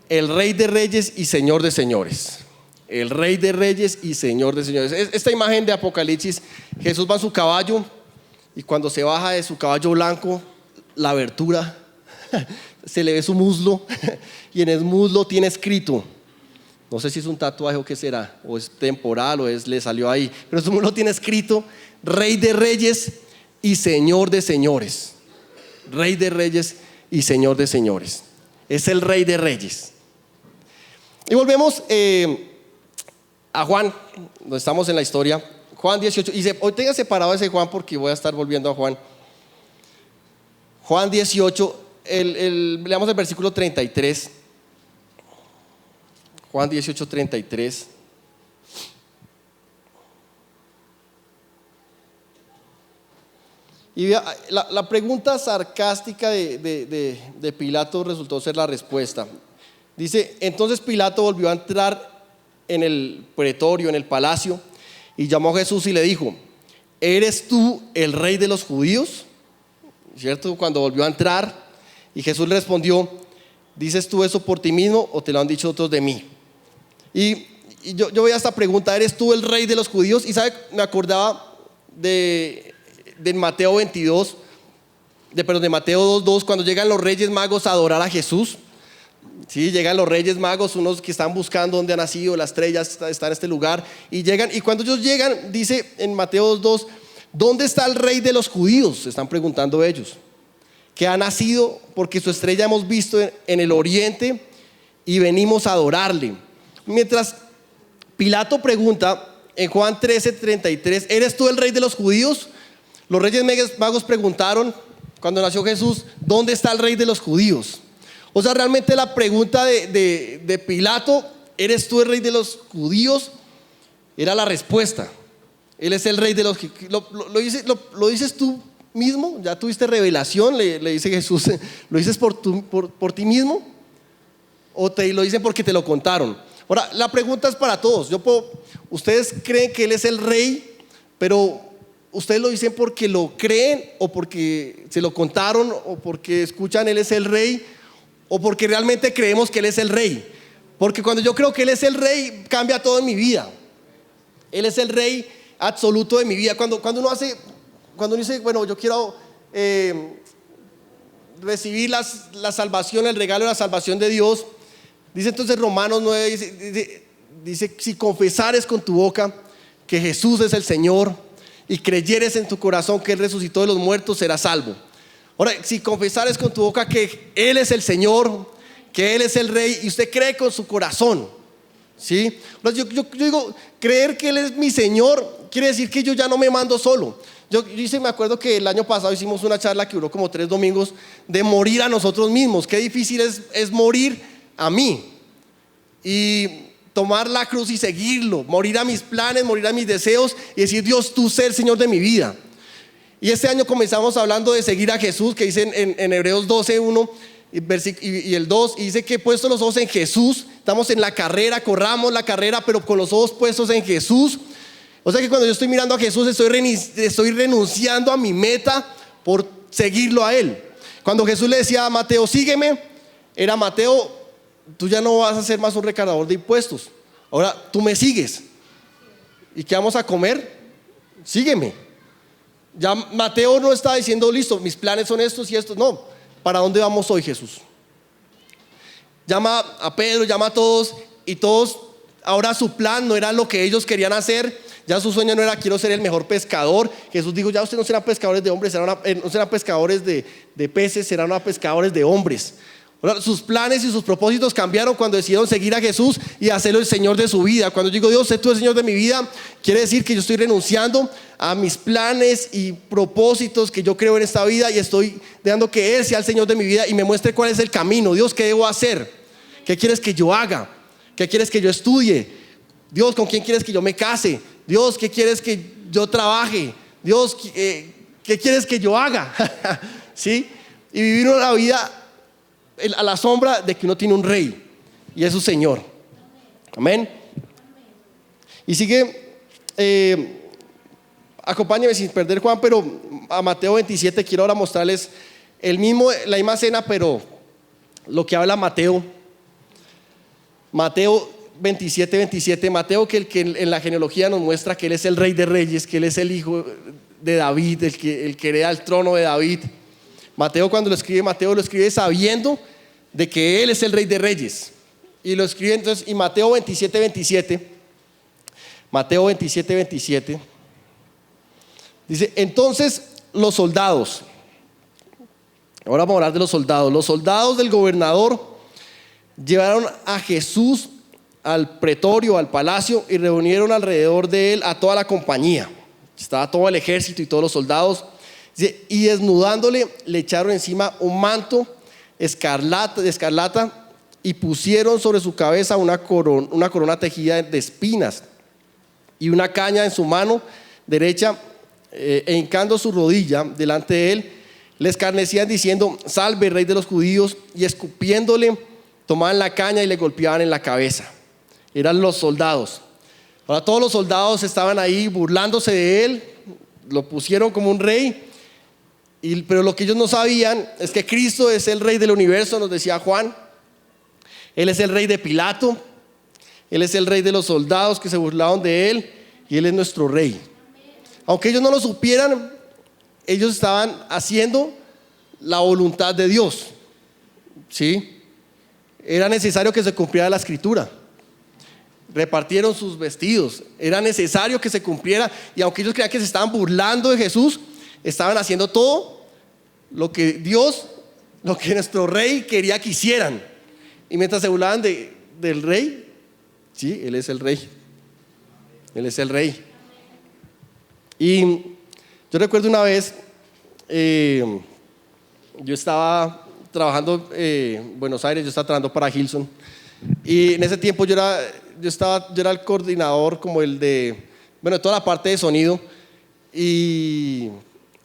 el Rey de Reyes y Señor de Señores. El Rey de Reyes y Señor de Señores. Esta imagen de Apocalipsis, Jesús va en su caballo, y cuando se baja de su caballo blanco, la abertura, se le ve su muslo, y en el muslo tiene escrito, no sé si es un tatuaje o qué será, o es temporal o le salió ahí, pero en su muslo tiene escrito: Rey de Reyes y Señor de Señores. Rey de Reyes y Señor de Señores. Es el Rey de Reyes. Y volvemos a Juan, donde estamos en la historia. Juan 18. Y hoy tenga separado ese Juan porque voy a estar volviendo a Juan. Juan 18, leamos el versículo 33. Juan 18, 33. Y vea, la pregunta sarcástica de Pilato resultó ser la respuesta. Dice, entonces Pilato volvió a entrar en el pretorio, en el palacio, y llamó a Jesús y le dijo, ¿eres tú el rey de los judíos? ¿Cierto? Cuando volvió a entrar, y Jesús le respondió, ¿dices tú eso por ti mismo o te lo han dicho otros de mí? Y yo voy a esta pregunta, ¿eres tú el rey de los judíos? Y sabe, me acordaba de Mateo 22, de Mateo 2:2, cuando llegan los reyes magos a adorar a Jesús. Sí, llegan los reyes magos, unos que están buscando dónde ha nacido, la estrella está en este lugar, y llegan, y cuando ellos llegan, dice en Mateo 2:2, ¿dónde está el rey de los judíos? Se están preguntando ellos, que ha nacido porque su estrella hemos visto en el oriente y venimos a adorarle. Mientras Pilato pregunta en Juan 13:33, ¿eres tú el rey de los judíos? Los reyes magos preguntaron cuando nació Jesús, ¿dónde está el rey de los judíos? O sea, realmente la pregunta de Pilato, ¿eres tú el rey de los judíos? Era la respuesta. Él es el rey de los judíos. ¿Lo dices tú mismo? ¿Ya tuviste revelación? Le dice Jesús, ¿lo dices por ti mismo? ¿O te lo dicen porque te lo contaron? Ahora, la pregunta es para todos. Ustedes creen que Él es el rey, pero ustedes lo dicen porque lo creen, o porque se lo contaron, o porque escuchan Él es el rey, o porque realmente creemos que Él es el rey. Porque cuando yo creo que Él es el rey, cambia todo en mi vida. Él es el rey absoluto de mi vida. Cuando uno dice, bueno, yo quiero recibir la salvación, el regalo de la salvación de Dios, dice entonces Romanos 9, dice, si confesares con tu boca que Jesús es el Señor y creyeres en tu corazón que Él resucitó de los muertos, serás salvo. Ahora, si confesares con tu boca que Él es el Señor, que Él es el Rey, y usted cree con su corazón, ¿sí? Yo digo, creer que Él es mi Señor quiere decir que yo ya no me mando solo. Yo me acuerdo que el año pasado hicimos una charla que duró como 3 domingos de morir a nosotros mismos. Qué difícil es morir a mí y tomar la cruz y seguirlo, morir a mis planes, morir a mis deseos y decir, Dios, tú sé el Señor de mi vida. Y este año comenzamos hablando de seguir a Jesús, que dice en Hebreos 12:1 y el 2, y dice que puestos los ojos en Jesús, estamos en la carrera, corramos la carrera, pero con los ojos puestos en Jesús. O sea que cuando yo estoy mirando a Jesús, estoy renunciando a mi meta por seguirlo a Él. Cuando Jesús le decía a Mateo, sígueme, era Mateo, tú ya no vas a ser más un recaudador de impuestos, ahora tú me sigues. ¿Y qué vamos a comer? Sígueme. Ya Mateo no está diciendo, listo, mis planes son estos y estos. No, ¿para dónde vamos hoy, Jesús? Llama a Pedro, llama a todos, y todos, ahora su plan no era lo que ellos querían hacer. Ya su sueño no era, quiero ser el mejor pescador. Jesús dijo, ya ustedes no serán pescadores de hombres, no serán pescadores de peces, serán pescadores de hombres. Ahora, sus planes y sus propósitos cambiaron cuando decidieron seguir a Jesús y hacerlo el Señor de su vida. Cuando yo digo, Dios, sé tú el Señor de mi vida, quiere decir que yo estoy renunciando a mis planes y propósitos que yo creo en esta vida, y estoy dejando que Él sea el Señor de mi vida y me muestre cuál es el camino. Dios, ¿qué debo hacer? ¿Qué quieres que yo haga? ¿Qué quieres que yo estudie? Dios, ¿con quién quieres que yo me case? Dios, ¿qué quieres que yo trabaje? Dios, ¿qué quieres que yo haga? ¿Sí? Y vivir una vida a la sombra de que uno tiene un rey, y es su Señor. Amén. Y sigue, acompáñame sin perder Juan, pero a Mateo 27 quiero ahora mostrarles la misma cena, pero lo que habla Mateo 27:27. Mateo, que en la genealogía nos muestra que Él es el Rey de Reyes, que Él es el hijo de David, el que hereda el trono de David. Mateo, cuando lo escribe sabiendo de que Él es el Rey de Reyes, y lo escribe entonces. Y Mateo 27:27 dice, entonces los soldados, ahora vamos a hablar de los soldados del gobernador llevaron a Jesús al pretorio, al palacio, y reunieron alrededor de Él a toda la compañía. Estaba todo el ejército y todos los soldados. Dice, y desnudándole le echaron encima un manto de escarlata y pusieron sobre su cabeza una corona tejida de espinas y una caña en su mano derecha, e hincando su rodilla delante de él, le escarnecían diciendo: salve, rey de los judíos, y escupiéndole tomaban la caña y le golpeaban en la cabeza. Eran los soldados. Ahora todos los soldados estaban ahí burlándose de él, lo pusieron como un rey, pero lo que ellos no sabían es que Cristo es el rey del universo, nos decía Juan. Él es el rey de Pilato, Él es el rey de los soldados que se burlaron de él, y Él es nuestro rey. Aunque ellos no lo supieran, ellos estaban haciendo la voluntad de Dios, ¿sí? Era necesario que se cumpliera la escritura. Repartieron sus vestidos, era necesario que se cumpliera, y aunque ellos creían que se estaban burlando de Jesús, estaban haciendo todo lo que Dios, lo que nuestro rey quería que hicieran. Y mientras se burlaban del rey, sí, Él es el rey. Él es el rey. Y yo recuerdo una vez, yo estaba trabajando en Buenos Aires, yo estaba trabajando para Hilson, y en ese tiempo yo era el coordinador como toda la parte de sonido, y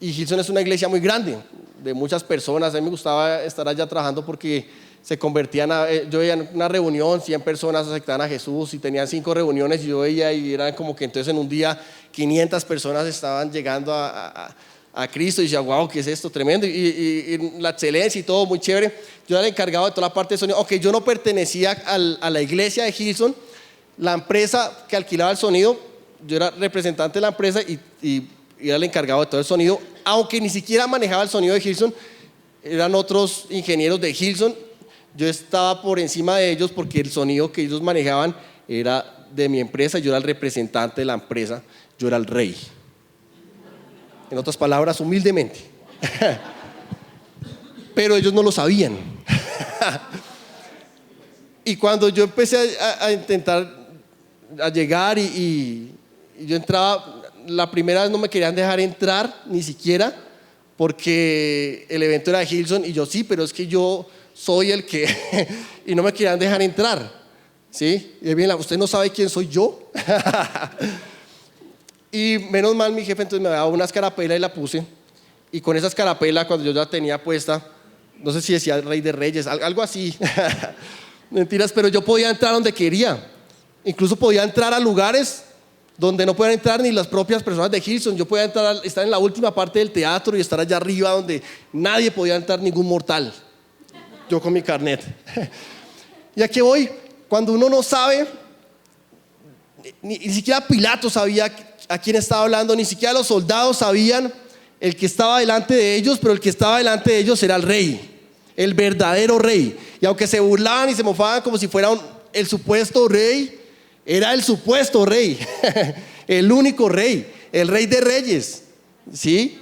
Hilson es una iglesia muy grande, de muchas personas. A mí me gustaba estar allá trabajando porque se convertían yo veía en una reunión, 100 personas aceptaban a Jesús, y tenían 5 reuniones, y yo veía, y eran como que entonces en un día 500 personas estaban llegando a Cristo, y decía: wow, ¿qué es esto? Tremendo, y la excelencia y todo, muy chévere. Yo era el encargado de toda la parte de sonido, aunque yo no pertenecía a la iglesia de Hilson, la empresa que alquilaba el sonido, yo era representante de la empresa y era el encargado de todo el sonido, aunque ni siquiera manejaba el sonido de Hilson, eran otros ingenieros de Hilson. Yo estaba por encima de ellos porque el sonido que ellos manejaban era de mi empresa, yo era el representante de la empresa, yo era el rey. En otras palabras, humildemente. Pero ellos no lo sabían. Y cuando yo empecé a intentar a llegar y yo entraba, la primera vez no me querían dejar entrar ni siquiera, porque el evento era de Hilson, y yo: sí, pero es que yo soy el que y no me querían dejar entrar, ¿sí? Y bien, usted no sabe quién soy yo. Y menos mal mi jefe entonces me daba una escarapela y la puse, y con esa escarapela, cuando yo ya tenía puesta, no sé si decía Rey de Reyes, algo así. Mentiras, pero yo podía entrar donde quería, incluso podía entrar a lugares donde no podían entrar ni las propias personas de Hilson. Yo podía estar en la última parte del teatro y estar allá arriba donde nadie podía entrar, ningún mortal. Yo con mi carnet. ¿Y a qué voy? Cuando uno no sabe, ni siquiera Pilato sabía a quién estaba hablando, ni siquiera los soldados sabían el que estaba delante de ellos, pero el que estaba delante de ellos era el rey, el verdadero rey. Y aunque se burlaban y se mofaban como si fuera el supuesto rey, era el supuesto rey, el único rey, el rey de reyes, ¿sí?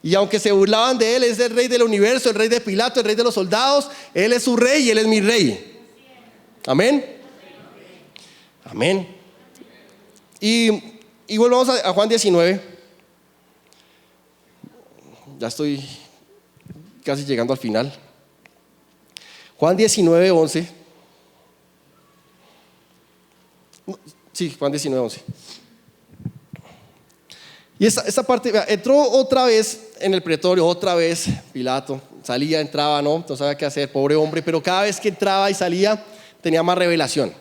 Y aunque se burlaban de él, es el rey del universo, el rey de Pilato, el rey de los soldados. Él es su rey y él es mi rey. Amén. Amén. Y volvamos a Juan 19. Ya estoy casi llegando al final. Juan 19, 11. Sí, Juan 19, 11. Y esa parte, entró otra vez en el pretorio, otra vez Pilato, salía, entraba, no sabía qué hacer, pobre hombre, pero cada vez que entraba y salía tenía más revelación.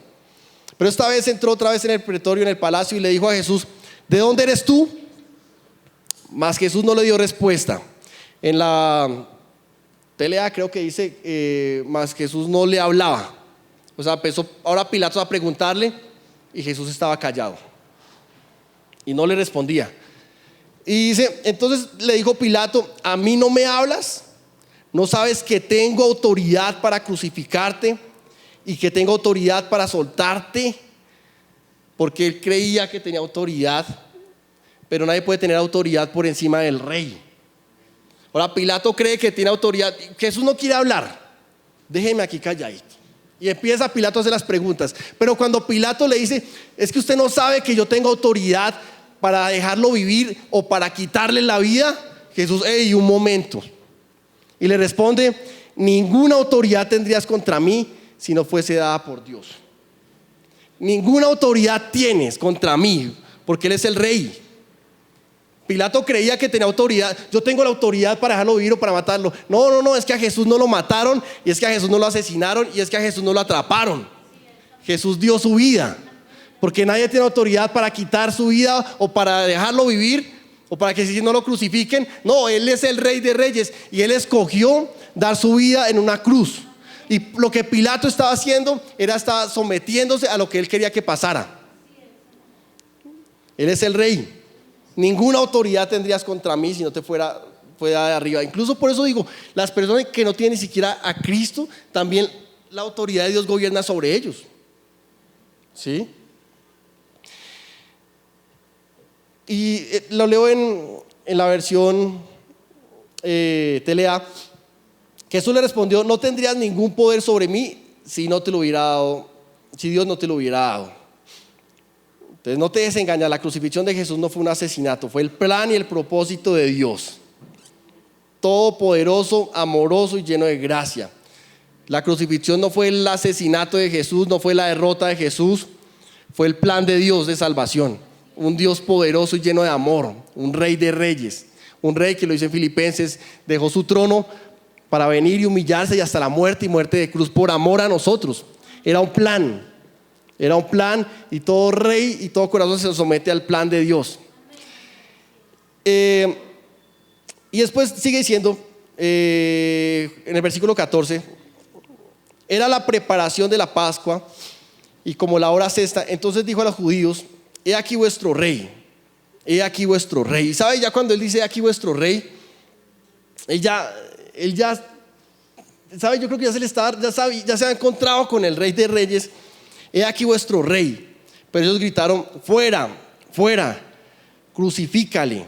Pero esta vez entró otra vez en el pretorio, en el palacio, y le dijo a Jesús: ¿de dónde eres tú? Mas Jesús no le dio respuesta. En la TLA creo que dice, mas Jesús no le hablaba. O sea, empezó ahora Pilato a preguntarle, y Jesús estaba callado y no le respondía. Y dice, entonces le dijo Pilato: ¿a mí no me hablas? ¿No sabes que tengo autoridad para crucificarte y que tengo autoridad para soltarte? Porque él creía que tenía autoridad, pero nadie puede tener autoridad por encima del rey. Ahora Pilato cree que tiene autoridad. Jesús no quiere hablar. Déjeme aquí calladito. Y empieza Pilato a hacer las preguntas. Pero cuando Pilato le dice: es que usted no sabe que yo tengo autoridad para dejarlo vivir o para quitarle la vida, Jesús, hey, un momento. Y le responde, ninguna autoridad tendrías contra mí si no fuese dada por Dios. Ninguna autoridad tienes contra mí, porque Él es el rey. Pilato creía que tenía autoridad. Yo tengo la autoridad para dejarlo vivir o para matarlo. No, es que a Jesús no lo mataron, y es que a Jesús no lo asesinaron, y es que a Jesús no lo atraparon. Jesús dio su vida, porque nadie tiene autoridad para quitar su vida o para dejarlo vivir o para que si no lo crucifiquen. No, Él es el Rey de Reyes y Él escogió dar su vida en una cruz. Y lo que Pilato estaba haciendo era estar sometiéndose a lo que él quería que pasara. Él es el rey. Ninguna autoridad tendrías contra mí si no te fuera de arriba. Incluso por eso digo, las personas que no tienen ni siquiera a Cristo, también la autoridad de Dios gobierna sobre ellos. ¿Sí? Y lo leo en la versión TLA. Jesús le respondió, no tendrías ningún poder sobre mí si no te lo hubiera dado, si Dios no te lo hubiera dado. Entonces no te desengañes, la crucifixión de Jesús no fue un asesinato, fue el plan y el propósito de Dios, todopoderoso, amoroso y lleno de gracia. La crucifixión no fue el asesinato de Jesús, no fue la derrota de Jesús, fue el plan de Dios de salvación. Un Dios poderoso y lleno de amor, un rey de reyes, un rey que lo dice en Filipenses, dejó su trono para venir y humillarse y hasta la muerte y muerte de cruz por amor a nosotros. Era un plan y todo rey y todo corazón se somete al plan de Dios. Y después sigue diciendo en el versículo 14, era la preparación de la Pascua y como la hora sexta, entonces dijo a los judíos, he aquí vuestro rey, he aquí vuestro rey. Y sabe, ya cuando él dice he aquí vuestro rey, él ya sabe, yo creo que ya se ha encontrado con el Rey de Reyes. He aquí vuestro rey. Pero ellos gritaron, fuera, fuera, crucifícale.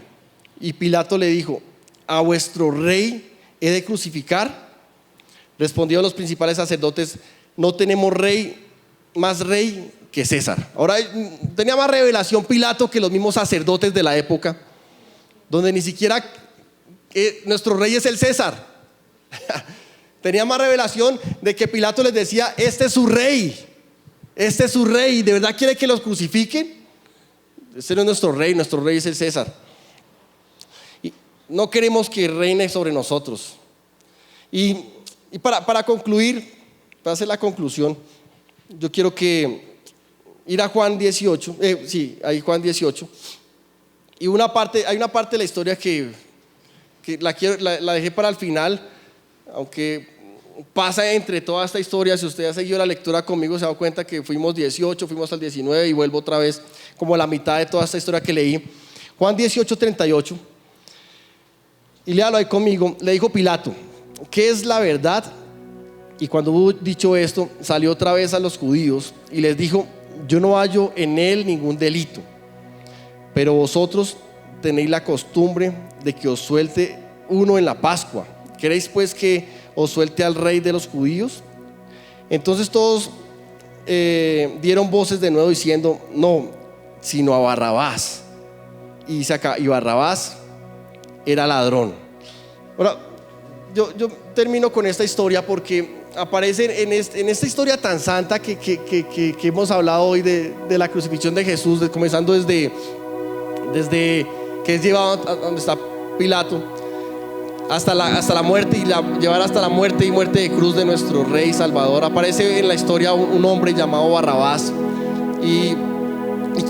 Y Pilato le dijo, ¿a vuestro rey he de crucificar? Respondieron los principales sacerdotes, no tenemos más rey que César. Ahora tenía más revelación Pilato que los mismos sacerdotes de la época, donde ni siquiera nuestro rey es el César. Tenía más revelación de que Pilato les decía, este es su rey, ¿de verdad quiere que los crucifiquen? Este no es nuestro rey es el César. Y no queremos que reine sobre nosotros. Y para concluir, para hacer la conclusión, yo quiero ir a Juan 18, ahí Juan 18. Y hay una parte de la historia que la dejé para el final, aunque pasa entre toda esta historia. Si usted ha seguido la lectura conmigo, se ha dado cuenta que fuimos 18, fuimos al 19 y vuelvo otra vez como a la mitad de toda esta historia que leí. Juan 18, 38. Y léalo ahí conmigo. Le dijo Pilato, ¿qué es la verdad? Y cuando hubo dicho esto, salió otra vez a los judíos y les dijo, yo no hallo en él ningún delito, pero vosotros tenéis la costumbre de que os suelte uno en la Pascua. ¿Queréis pues que os suelte al rey de los judíos? Entonces todos dieron voces de nuevo diciendo, no, sino a Barrabás. Y Barrabás era ladrón. Ahora, yo termino con esta historia porque aparece en esta historia tan santa que hemos hablado hoy de la crucifixión de Jesús, comenzando desde que es llevado a donde está Pilato, hasta la muerte y llevar hasta la muerte y muerte de cruz de nuestro Rey Salvador. Aparece en la historia un hombre llamado Barrabás. ¿Y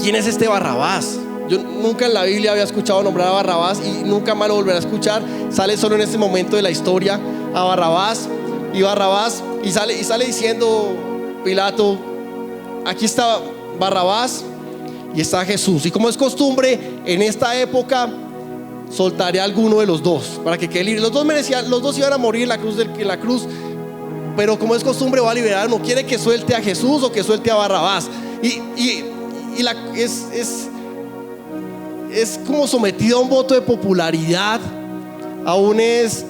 quién es este Barrabás? Yo nunca en la Biblia había escuchado nombrar a Barrabás y nunca más lo volveré a escuchar. Sale solo en este momento de la historia a Barrabás y sale diciendo Pilato, aquí está Barrabás y está Jesús. Y como es costumbre en esta época, soltaré a alguno de los dos para que quede libre. Los dos iban a morir en la cruz, pero como es costumbre va a liberar. No quiere que suelte a Jesús o que suelte a Barrabás. Es como sometido a un voto de popularidad. Aún es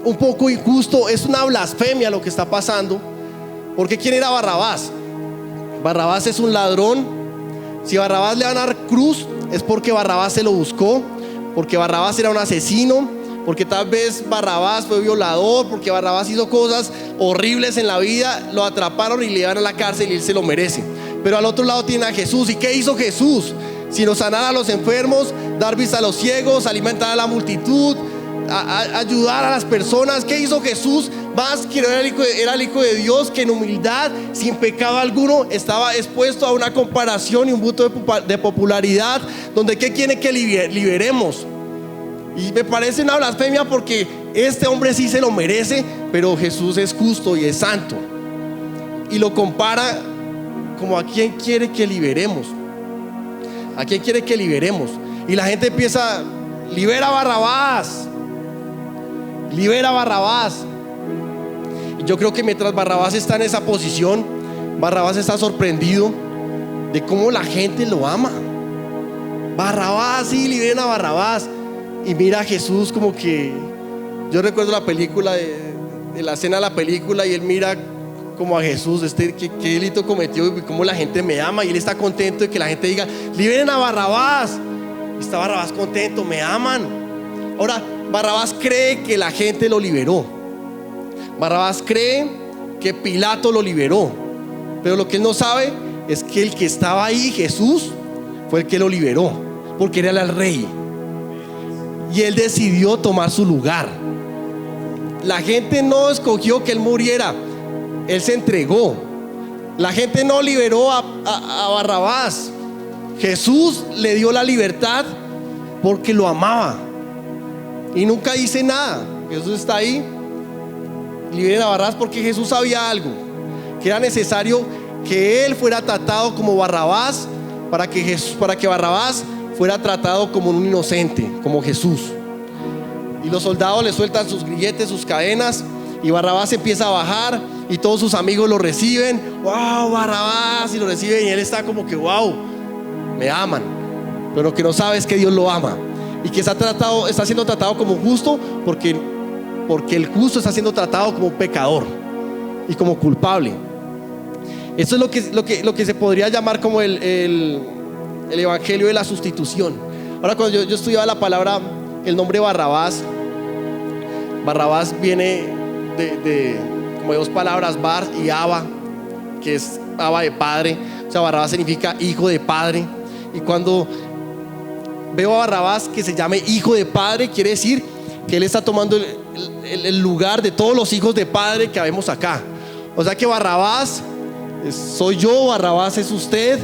un poco injusto, es una blasfemia lo que está pasando. Porque ¿quién era Barrabás? Barrabás es un ladrón. Si Barrabás le van a dar cruz, es porque Barrabás se lo buscó, porque Barrabás era un asesino, porque tal vez Barrabás fue violador, porque Barrabás hizo cosas horribles en la vida, lo atraparon y le llevaron a la cárcel y él se lo merece. Pero al otro lado tiene a Jesús. ¿Y qué hizo Jesús? Sino sanar a los enfermos, dar vista a los ciegos, alimentar a la multitud, ayudar a las personas. ¿Qué hizo Jesús? Más que era el hijo de Dios, que en humildad, sin pecado alguno, estaba expuesto a una comparación y un voto de popularidad, donde ¿qué quiere que liberemos? Y me parece una blasfemia, porque este hombre sí se lo merece, pero Jesús es justo y es santo, y lo compara como a quien quiere que liberemos. ¿A quién quiere que liberemos? Y la gente empieza: libera a Barrabás, libera a Barrabás. Y yo creo que mientras Barrabás está en esa posición, Barrabás está sorprendido de cómo la gente lo ama. Barrabás, sí, liberen a Barrabás. Y mira a Jesús como que... Yo recuerdo la película de la escena de la película, y él mira como a Jesús, qué delito cometió y cómo la gente me ama, y él está contento de que la gente diga: liberen a Barrabás. Y está Barrabás contento: me aman. Ahora, Barrabás cree que la gente lo liberó. Barrabás cree que Pilato lo liberó, pero lo que él no sabe es que el que estaba ahí, Jesús, fue el que lo liberó, porque era el rey, y él decidió tomar su lugar. La gente no escogió que él muriera, él se entregó. La gente no liberó a Barrabás. Jesús le dio la libertad porque lo amaba, y nunca dice nada. Jesús está ahí: liberen a Barrabás, porque Jesús sabía algo, que era necesario que él fuera tratado como Barrabás, para que Barrabás fuera tratado como un inocente, como Jesús. Y los soldados le sueltan sus grilletes, sus cadenas, y Barrabás empieza a bajar, y todos sus amigos lo reciben. ¡Wow, Barrabás! Y lo reciben, y él está como que: ¡wow! Me aman. Pero lo que no sabe es que Dios lo ama, y que está siendo tratado como justo, porque el justo está siendo tratado como un pecador y como culpable. Eso es lo que se podría llamar como el evangelio de la sustitución. Ahora, cuando yo estudiaba la palabra, el nombre Barrabás viene de como de dos palabras: bar y Abba, que es Abba de padre. O sea, Barrabás significa hijo de padre. Y cuando veo a Barrabás que se llame hijo de padre, quiere decir que él está tomando el lugar de todos los hijos de padre que habemos acá. O sea que Barrabás soy yo, Barrabás es usted,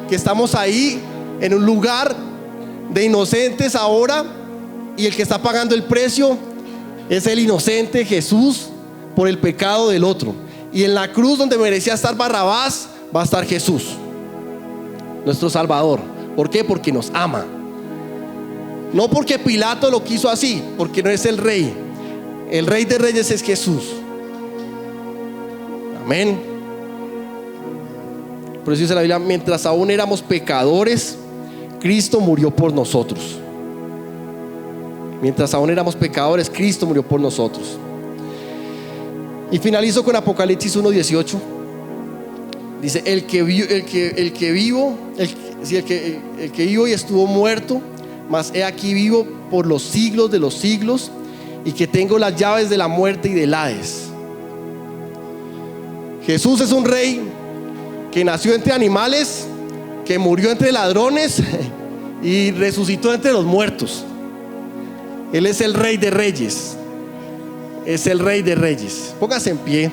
que estamos ahí en un lugar de inocentes ahora, y el que está pagando el precio es el inocente Jesús por el pecado del otro. Y en la cruz, donde merecía estar Barrabás, va a estar Jesús, nuestro Salvador. ¿Por qué? Porque nos ama. No porque Pilato lo quiso así, porque no es el rey. El rey de reyes es Jesús. Amén. Por eso dice la Biblia: mientras aún éramos pecadores, Cristo murió por nosotros. Mientras aún éramos pecadores, Cristo murió por nosotros. Y finalizo con Apocalipsis 1:18. Dice: el que vivo y estuvo muerto, mas he aquí vivo por los siglos de los siglos, y que tengo las llaves de la muerte y del Hades. Jesús es un rey que nació entre animales, que murió entre ladrones y resucitó entre los muertos. Él es el Rey de Reyes. Es el Rey de Reyes. Póngase en pie.